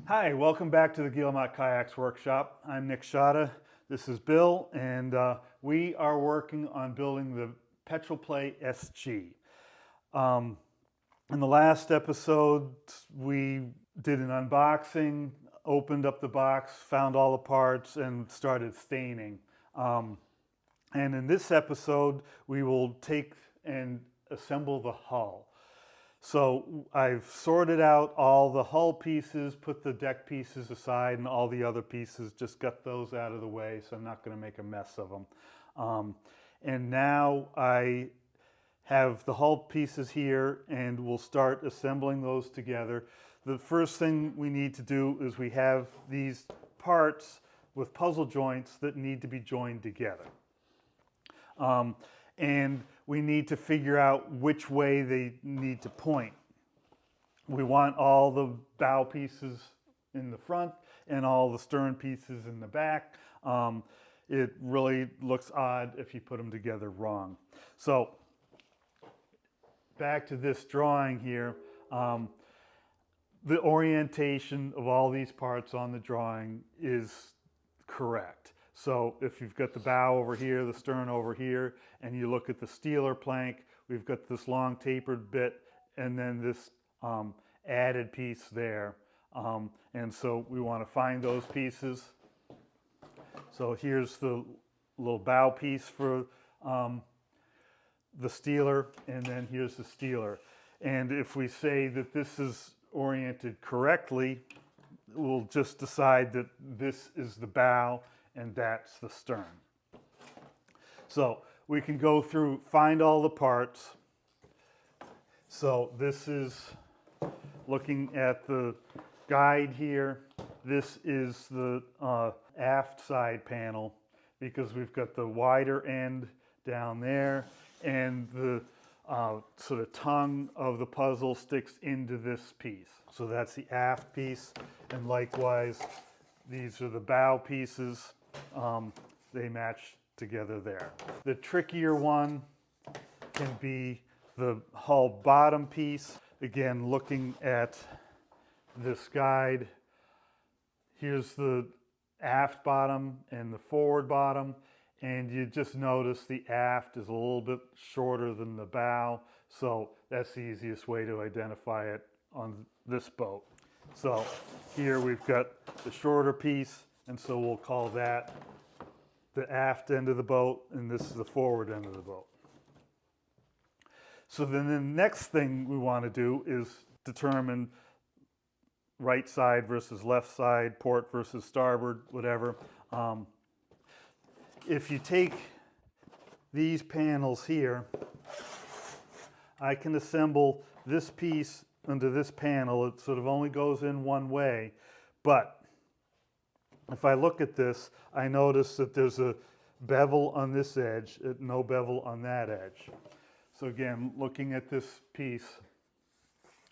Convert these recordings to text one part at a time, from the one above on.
Hi, welcome back to the Guillemot Kayaks Workshop. I'm Nick Schade. This is Bill, and we are working on building the Petrel SG. In the last episode, we did an unboxing, opened up the box, found all the parts, and started staining. And in this episode, we will take and assemble the hull. So I've sorted out all the hull pieces, put the deck pieces aside, and all the other pieces, just got those out of the way, so I'm not going to make a mess of them. And now I have the hull pieces here, and we'll start assembling those together. The first thing we need to do is we have these parts with puzzle joints that need to be joined together. And we need to figure out which way they need to point. We want all the bow pieces in the front and all the stern pieces in the back. It really looks odd if you put them together wrong. So back to this drawing here. The orientation of all these parts on the drawing is correct. So if you've got the bow over here, the stern over here, and you look at the steeler plank, we've got this long tapered bit and then this added piece there. And so we want to find those pieces. So here's the little bow piece for the steeler, and then here's the steeler. And if we say that this is oriented correctly, we'll just decide that this is the bow and that's the stern. So we can go through, find all the parts. So this is looking at the guide here. This is the aft side panel because we've got the wider end down there, and the sort of tongue of the puzzle sticks into this piece. So that's the aft piece, and likewise these are the bow pieces. They match together there. The trickier one can be the hull bottom piece. Again, looking at this guide, here's the aft bottom and the forward bottom, and you just notice the aft is a little bit shorter than the bow, so that's the easiest way to identify it on this boat. So here we've got the shorter piece, and so we'll call that the aft end of the boat, and this is the forward end of the boat. So then the next thing we want to do is determine right side versus left side, port versus starboard, whatever. If you take these panels here, I can assemble this piece into this panel. It sort of only goes in one way, but if I look at this, I notice that there's a bevel on this edge, no bevel on that edge. So again, looking at this piece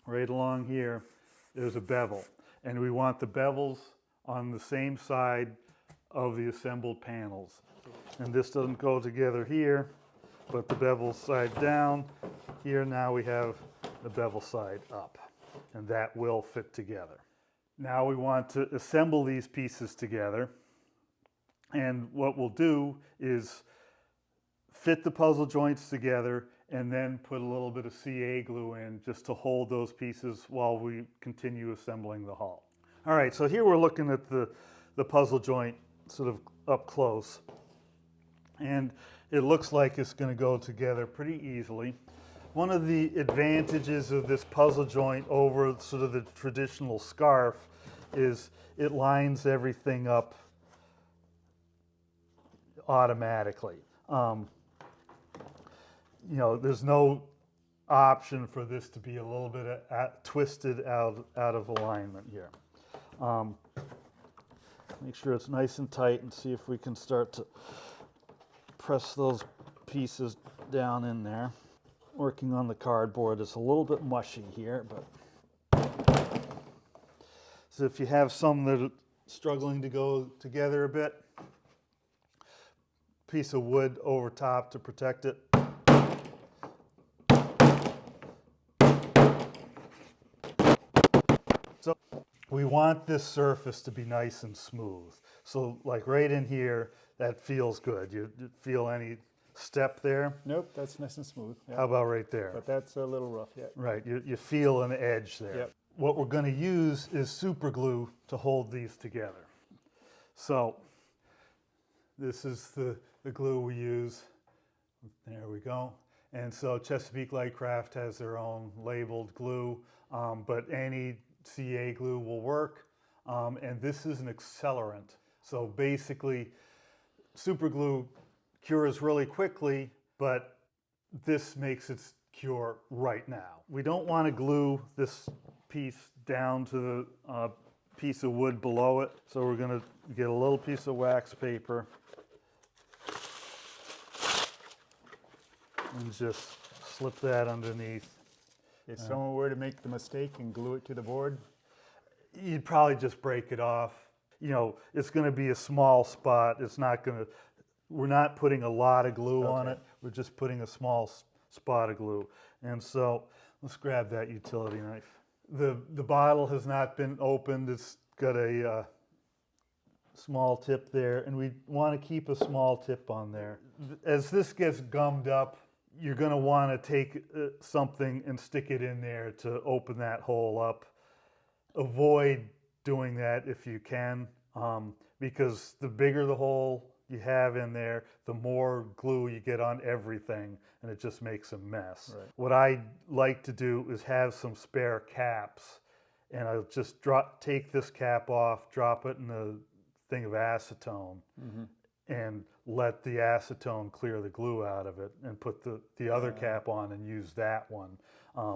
right along here, there's a bevel. And we want the bevels on the same side of the assembled panels. And this doesn't go together here, but the bevel side down. Here now we have the bevel side up, and that will fit together. Now we want to assemble these pieces together, and what we'll do is fit the puzzle joints together and then put a little bit of CA glue in just to hold those pieces while we continue assembling the hull. All right, so here we're looking at the puzzle joint sort of up close, and it looks like it's going to go together pretty easily. One of the advantages of this puzzle joint over sort of the traditional scarf is it lines everything up automatically. There's no option for this to be a little bit twisted out of alignment here. Make sure it's nice and tight and see if we can start to press those pieces down in there. Working on the cardboard, it's a little bit mushy here, but so if you have some that are struggling to go together a bit, piece of wood over top to protect it. So we want this surface to be nice and smooth. So like right in here, that feels good. You feel any step there? Nope, that's nice and smooth. Yep. How about right there? But that's a little rough yet. Right, you feel an edge there. Yep. What we're going to use is super glue to hold these together. So this is the glue we use. There we go. And so Chesapeake Lightcraft has their own labeled glue, but any CA glue will work. And this is an accelerant. So basically, super glue cures really quickly, but this makes its cure right now. We don't want to glue this piece down to the piece of wood below it. So we're going to get a little piece of wax paper and just slip that underneath. If someone were to make the mistake and glue it to the board, You'd probably just break it off. You know, it's going to be a small spot. It's not going to, we're not putting a lot of glue on it. We're just putting a small spot of glue. And so let's grab that utility knife. The bottle has not been opened. It's got a small tip there, and we want to keep a small tip on there. As this gets gummed up, you're going to want to take something and stick it in there to open that hole up. Avoid doing that if you can, because the bigger the hole you have in there, the more glue you get on everything, and it just makes a mess. Right. What I like to do is have some spare caps, and I'll just take this cap off, drop it in a thing of acetone, and let the acetone clear the glue out of it, and put the other cap on and use that one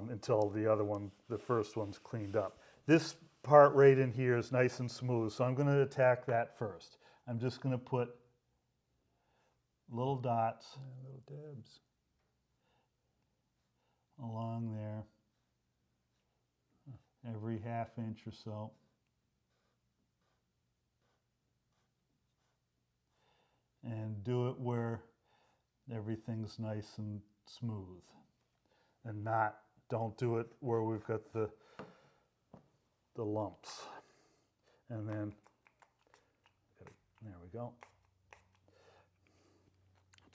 until the other one, the first one's cleaned up. This part right in here is nice and smooth, so I'm going to attack that first. I'm just going to put little dots little dabs along there, every ½ inch or so. And do it where everything's nice and smooth. And don't do it where we've got the lumps. And then, there we go.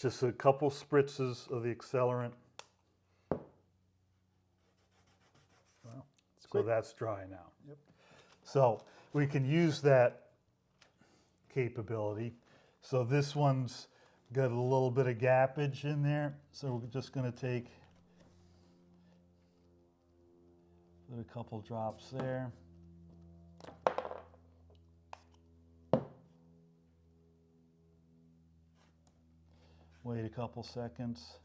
Just a couple spritzes of the accelerant. Well, so that's dry now. Yep. So we can use that capability. So this one's got a little bit of gappage in there. So we're just going to take a couple drops there. Wait a couple seconds.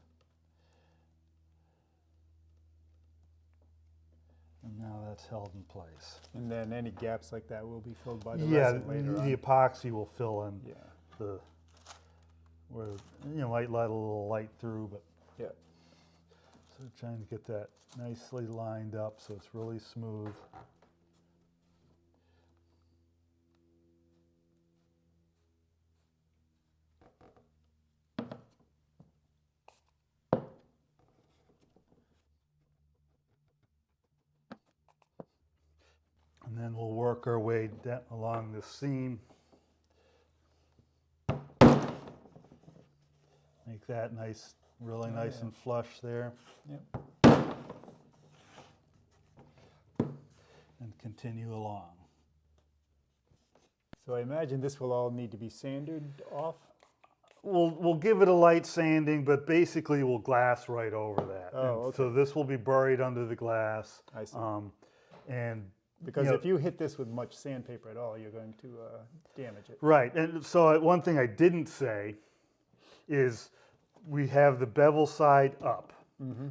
And now that's held in place. And then any gaps like that will be filled by the resin later on. The epoxy will fill in Yeah. where you might let a little light through, but Yeah. so trying to get that nicely lined up so it's really smooth. And then we'll work our way along the seam. Make that nice, really nice and flush there. Yep. And continue along. So I imagine this will all need to be sanded off. We'll give it a light sanding, but basically we'll glass right over that. Oh, okay. So this will be buried under the glass. I see. And because if you hit this with much sandpaper at all, you're going to damage it. right, and so one thing I didn't say is we have the bevel side up.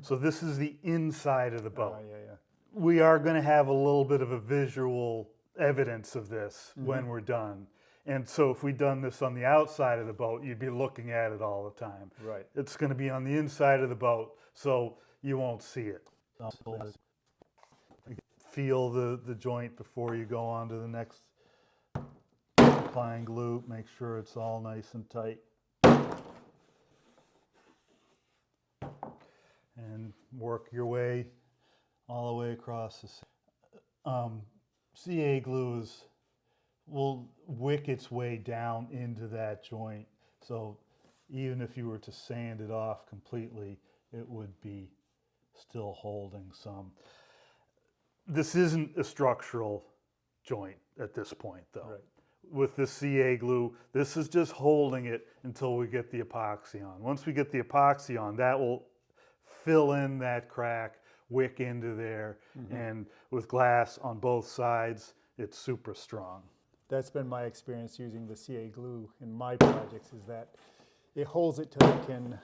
So this is the inside of the boat. Yeah. We are going to have a little bit of a visual evidence of this when we're done. And so if we'd done this on the outside of the boat, you'd be looking at it all the time. Right. It's going to be on the inside of the boat, so you won't see it. Feel the joint before you go on to the next applying glue. Make sure it's all nice and tight. And work your way all the way across the CA glue will wick its way down into that joint. So even if you were to sand it off completely, it would be still holding some. This isn't a structural joint at this point, though. Right. With the CA glue, this is just holding it until we get the epoxy on. Once we get the epoxy on, that will fill in that crack, wick into there, and with glass on both sides, it's super strong. That's been my experience using the CA glue in my projects, is that it holds it till you can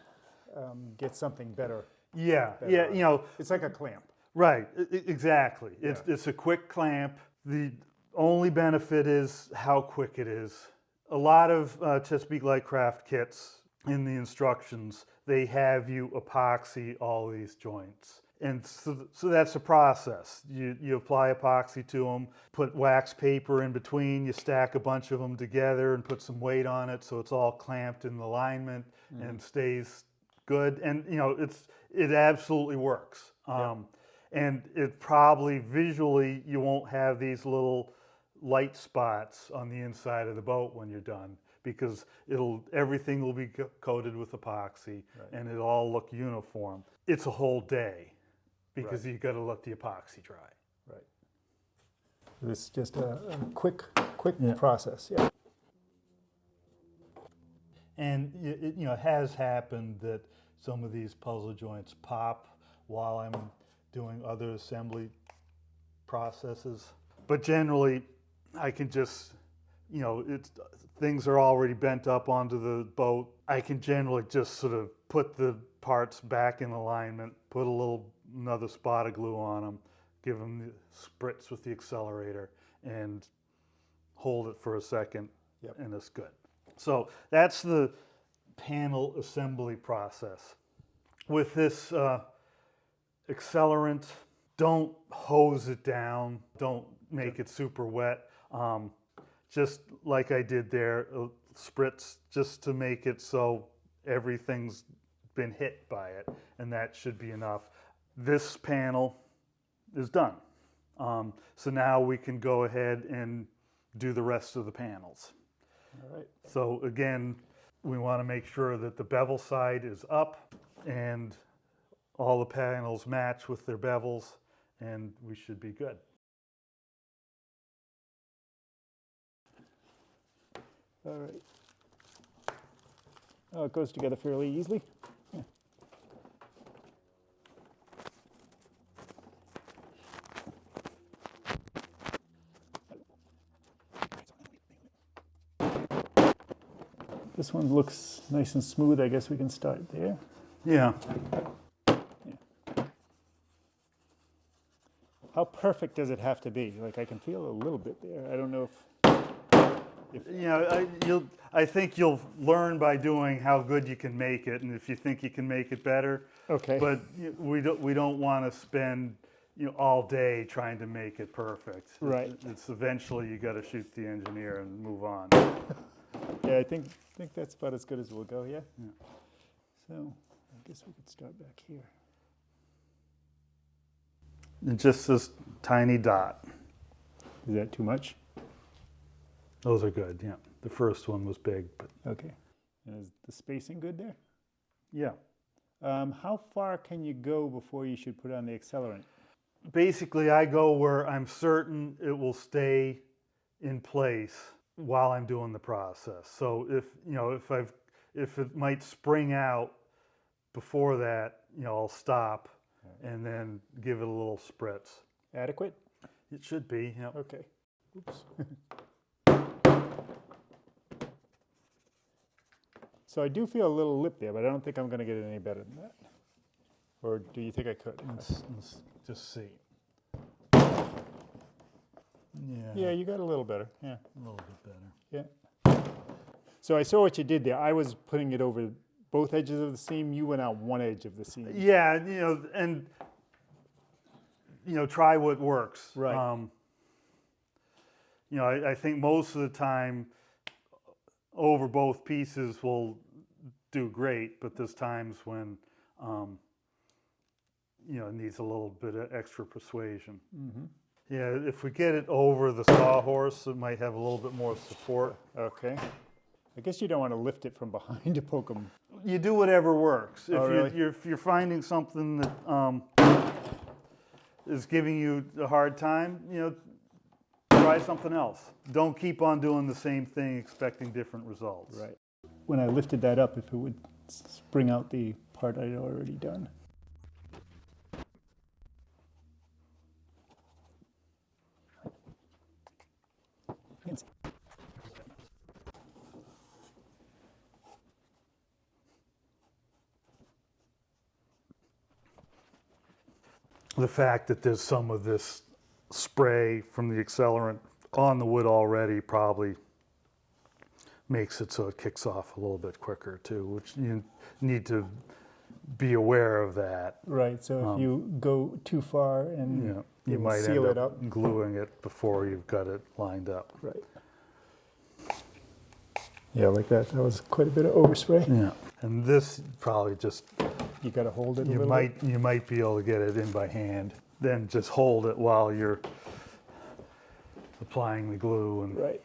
get something better. Yeah, better yeah, on you it. know, It's like a clamp. right, exactly. Yeah. It's a quick clamp. The only benefit is how quick it is. A lot of Chesapeake Lightcraft kits in the instructions, they have you epoxy all these joints. And so that's a process. You apply epoxy to them, put wax paper in between, you stack a bunch of them together and put some weight on it so it's all clamped in alignment and stays good. And you know, it absolutely works. And it probably visually, you won't have these little light spots on the inside of the boat when you're done, because everything will be coated with epoxy, and it'll all look uniform. It's a whole day because you got to let the epoxy dry. Right. This is just a quick process. Yeah. And it has happened that some of these puzzle joints pop while I'm doing other assembly processes. But generally, I can just, things are already bent up onto the boat. I can generally just sort of put the parts back in alignment, put another spot of glue on them, give them the spritz with the accelerator, and hold it for a second, and it's good. So that's the panel assembly process. With this accelerant, don't hose it down, don't make it super wet. Just like I did there, spritz just to make it so everything's been hit by it, and that should be enough. This panel is done. So now we can go ahead and do the rest of the panels. All right. So again, we want to make sure that the bevel side is up and all the panels match with their bevels, and we should be good. All right. Oh, it goes together fairly easily. Yeah. This one looks nice and smooth. I guess we can start there. Yeah. How perfect does it have to be? Like, I can feel a little bit there. I don't know if I think you'll learn by doing how good you can make it, and if you think you can make it better. Okay. But we don't want to spend all day trying to make it perfect. Right. It's eventually you got to shoot the engineer and move on. Yeah, I think that's about as good as we'll go. Yeah. So I guess we could start back here. And just this tiny dot. Is that too much? Those are good. Yeah. The first one was big, but Okay. And is the spacing good there? yeah. How far can you go before you should put on the accelerant? Basically, I go where I'm certain it will stay in place while I'm doing the process. So if it might spring out before that, I'll stop and then give it a little spritz. Adequate? It should be. Yeah. Okay. Oops. So I do feel a little lip there, but I don't think I'm going to get it any better than that. Or do you think I could? Let's just see. Yeah. Yeah, you got a little better. Yeah. A little bit better. Yeah. So I saw what you did there. I was putting it over both edges of the seam. You went out one edge of the seam. Yeah, and try what works. Right. I think most of the time over both pieces will do great, but there's times when it needs a little bit of extra persuasion. Mm-hmm. Yeah, if we get it over the sawhorse, it might have a little bit more support. Okay. I guess you don't want to lift it from behind to poke them. You do whatever works. Oh, really? If you're finding something that is giving you a hard time, try something else. Don't keep on doing the same thing expecting different results. Right. When I lifted that up, if it would spring out the part I'd already done. The fact that there's some of this spray from the accelerant on the wood already probably makes it so it kicks off a little bit quicker too, which you need to be aware of that. Right, so if you go too far and You might seal end it up up. gluing it before you've got it lined up. Right. Yeah, like that. That was quite a bit of overspray. Yeah, and this probably just You got to hold it a you little might bit. be able to get it in by hand. Then just hold it while you're applying the glue and Right.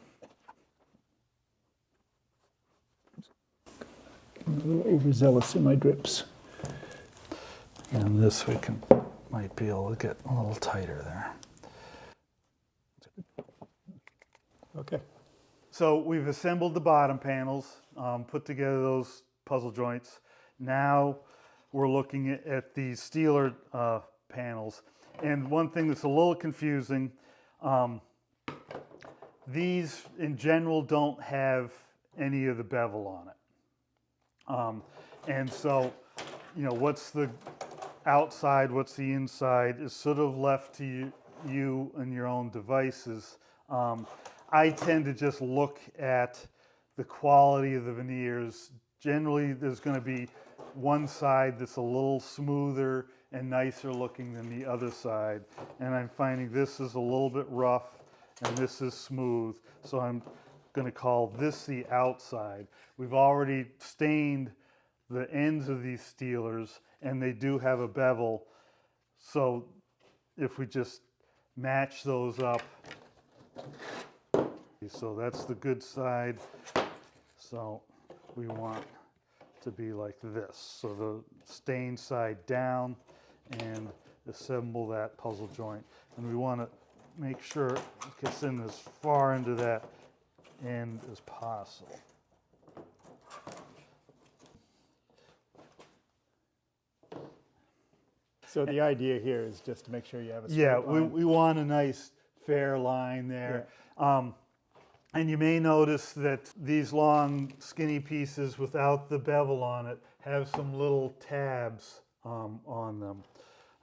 I'm a little overzealous in my drips. And this might be able to get a little tighter there. Okay. So we've assembled the bottom panels, put together those puzzle joints. Now we're looking at these Steeler panels. And one thing that's a little confusing, these in general don't have any of the bevel on it. And so, what's the outside, what's the inside is sort of left to you and your own devices. I tend to just look at the quality of the veneers. Generally, there's going to be one side that's a little smoother and nicer looking than the other side. And I'm finding this is a little bit rough and this is smooth. So I'm going to call this the outside. We've already stained the ends of these Steelers and they do have a bevel. So if we just match those up, so that's the good side. So we want to be like this. So the stained side down and assemble that puzzle joint. And we want to make sure it gets in as far into that end as possible. So the idea here is just to make sure you have a straight Yeah, line. we want a nice fair line there. And you may notice that these long skinny pieces without the bevel on it have some little tabs on them.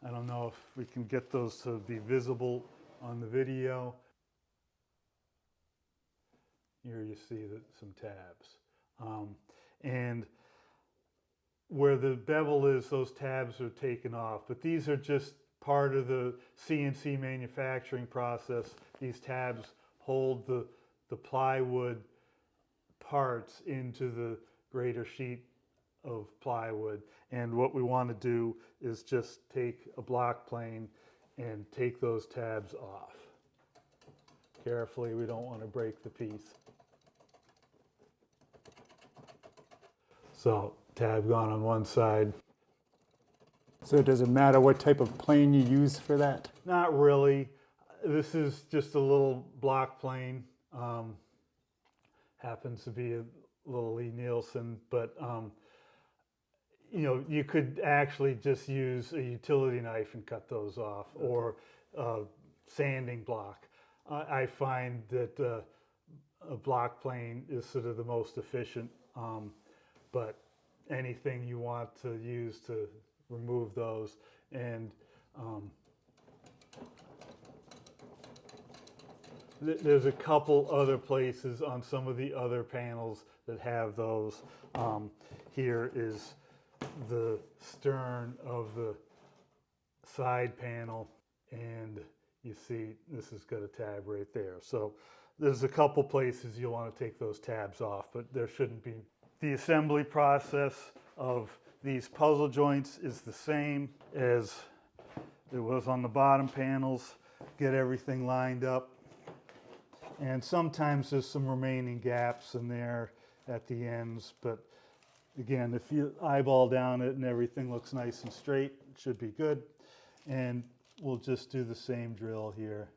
I don't know if we can get those to be visible on the video. Here you see some tabs. And where the bevel is, those tabs are taken off. But these are just part of the CNC manufacturing process. These tabs hold the plywood parts into the greater sheet of plywood. And what we want to do is just take a block plane and take those tabs off. Carefully, we don't want to break the piece. So, tab gone on one side. So does it matter what type of plane you use for that? Not really. This is just a little block plane. Happens to be a little Lee Nielsen, but you could actually just use a utility knife and cut those off, or a sanding block. I find that a block plane is sort of the most efficient, but anything you want to use to remove those. And there's a couple other places on some of the other panels that have those. Here is the stern of the side panel, and you see this has got a tab right there. So there's a couple places you'll want to take those tabs off, but there shouldn't be. The assembly process of these puzzle joints is the same as it was on the bottom panels. get everything lined up. And sometimes there's some remaining gaps in there at the ends, but again, if you eyeball down it and everything looks nice and straight, it should be good. And we'll just do the same drill here.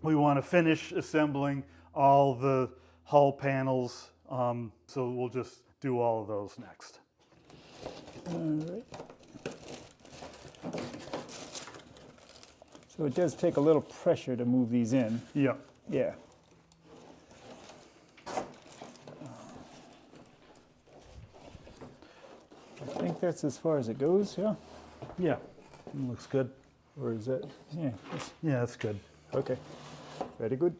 We want to finish assembling all the hull panels, so we'll just do all of those next. All right. So it does take a little pressure to move these in. Yeah. Yeah. I think that's as far as it goes, yeah? Yeah, looks good. Or is that, yeah, Yeah, that's good. okay. Very good.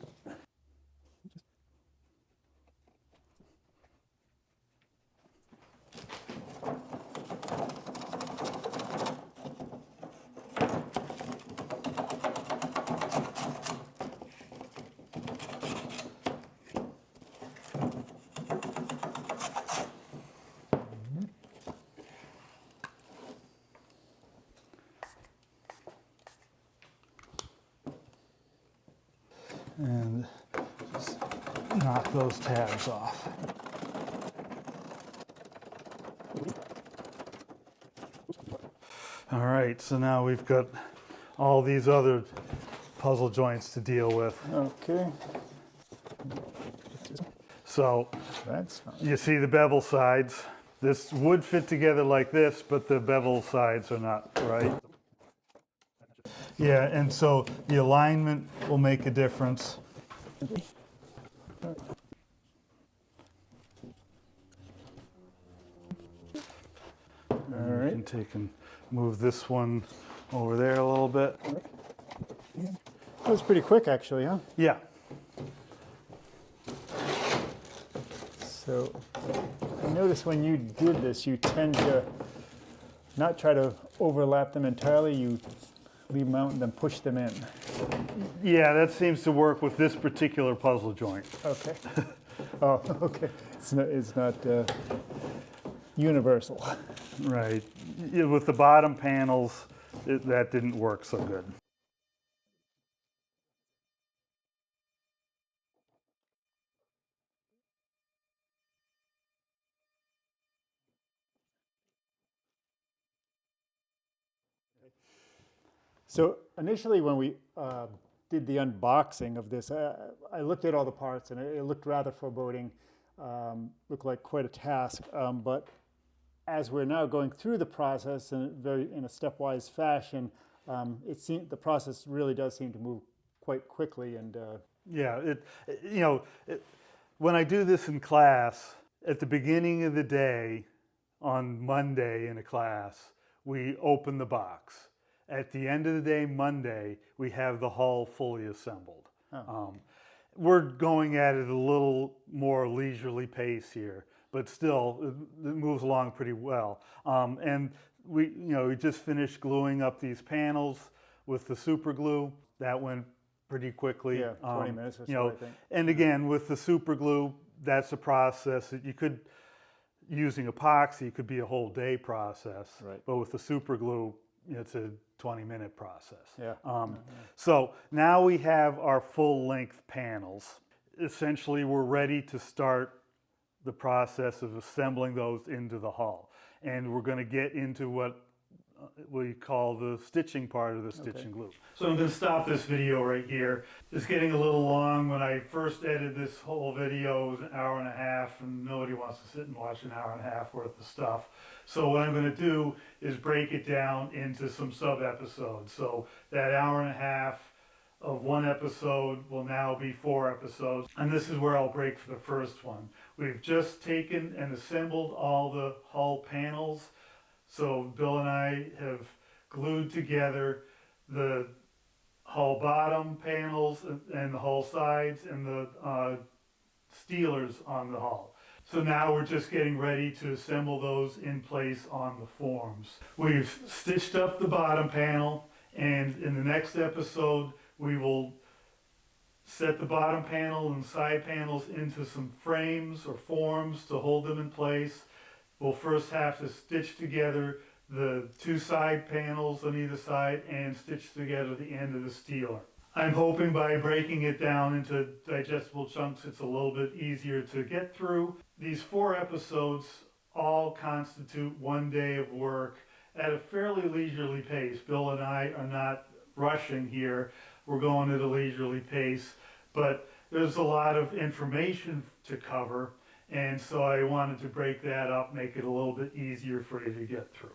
And just knock those tabs off. All right, so now we've got all these other puzzle joints to deal with. Okay. So That's fine. you see the bevel sides. This would fit together like this, but the bevel sides are not right. Yeah, and so the alignment will make a difference. All right. You can take and move this one over there a little bit. That was pretty quick, actually, huh? Yeah. So I noticed when you did this, you tend to not try to overlap them entirely. You leave them out and then push them in. Yeah, that seems to work with this particular puzzle joint. Okay. Oh, okay. It's not universal. Right. Yeah, with the bottom panels, that didn't work so good. So initially when we did the unboxing of this, I looked at all the parts and it looked rather foreboding, looked like quite a task. But as we're now going through the process in a stepwise fashion, the process really does seem to move quite quickly. And Yeah, when I do this in class, at the beginning of the day, on Monday in a class, we open the box. At the end of the day, Monday, we have the hull fully assembled. Oh. We're going at it a little more leisurely pace here, but still, it moves along pretty well. And we just finished gluing up these panels with the super glue. That went pretty quickly. Yeah, 20 minutes or so, I think. And again, with the super glue, that's a process that you could, using epoxy, it could be a whole day process. Right. But with the super glue, it's a 20-minute process. Yeah. So now we have our full-length panels. Essentially, we're ready to start the process of assembling those into the hull. And we're going to get into what we call the stitching part of the stitching glue. So I'm going to stop this video right here. It's getting a little long. When I first edited this whole video, it was an hour and a half, and nobody wants to sit and watch an hour and a half worth of stuff. So what I'm going to do is break it down into some sub-episodes. So that hour and a half of one episode will now be 4 episodes. And this is where I'll break for the first one. We've just taken and assembled all the hull panels. So Bill and I have glued together the hull bottom panels and the hull sides and the steelers on the hull. So now we're just getting ready to assemble those in place on the forms. We've stitched up the bottom panel, and in the next episode we will set the bottom panel and side panels into some frames or forms to hold them in place. We'll first have to stitch together the two side panels on either side and stitch together the end of the steeler. I'm hoping by breaking it down into digestible chunks, it's a little bit easier to get through. These 4 episodes all constitute 1 day of work at a fairly leisurely pace. Bill and I are not rushing here. We're going at a leisurely pace, but there's a lot of information to cover, and so I wanted to break that up, make it a little bit easier for you to get through.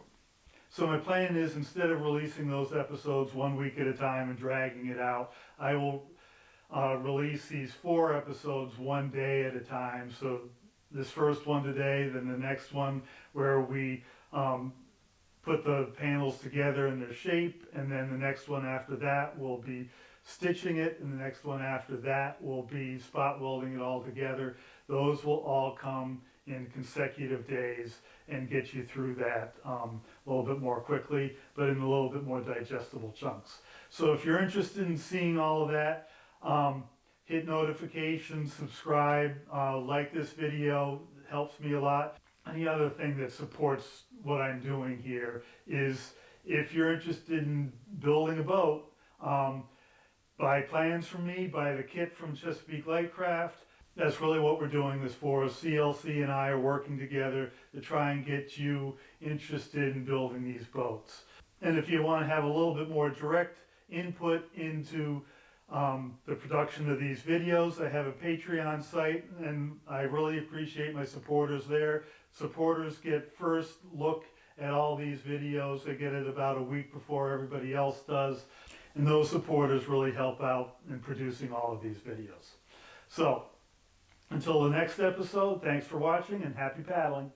So my plan is, instead of releasing those episodes 1 week at a time and dragging it out, I will release these 4 episodes 1 day at a time. So this first one today, then the next one where we put the panels together in their shape, and then the next one after that will be stitching it, and the next one after that will be spot welding it all together. Those will all come in consecutive days and get you through that a little bit more quickly, but in a little bit more digestible chunks. So if you're interested in seeing all of that, hit notifications, subscribe, like this video, it helps me a lot. And the other thing that supports what I'm doing here is, if you're interested in building a boat, buy plans from me, buy the kit from Chesapeake Lightcraft. That's really what we're doing this for. CLC and I are working together to try and get you interested in building these boats. And if you want to have a little bit more direct input into the production of these videos, I have a Patreon site, and I really appreciate my supporters there. Supporters get first look at all these videos. They get it about a week before everybody else does. And those supporters really help out in producing all of these videos. So, until the next episode, thanks for watching and happy paddling.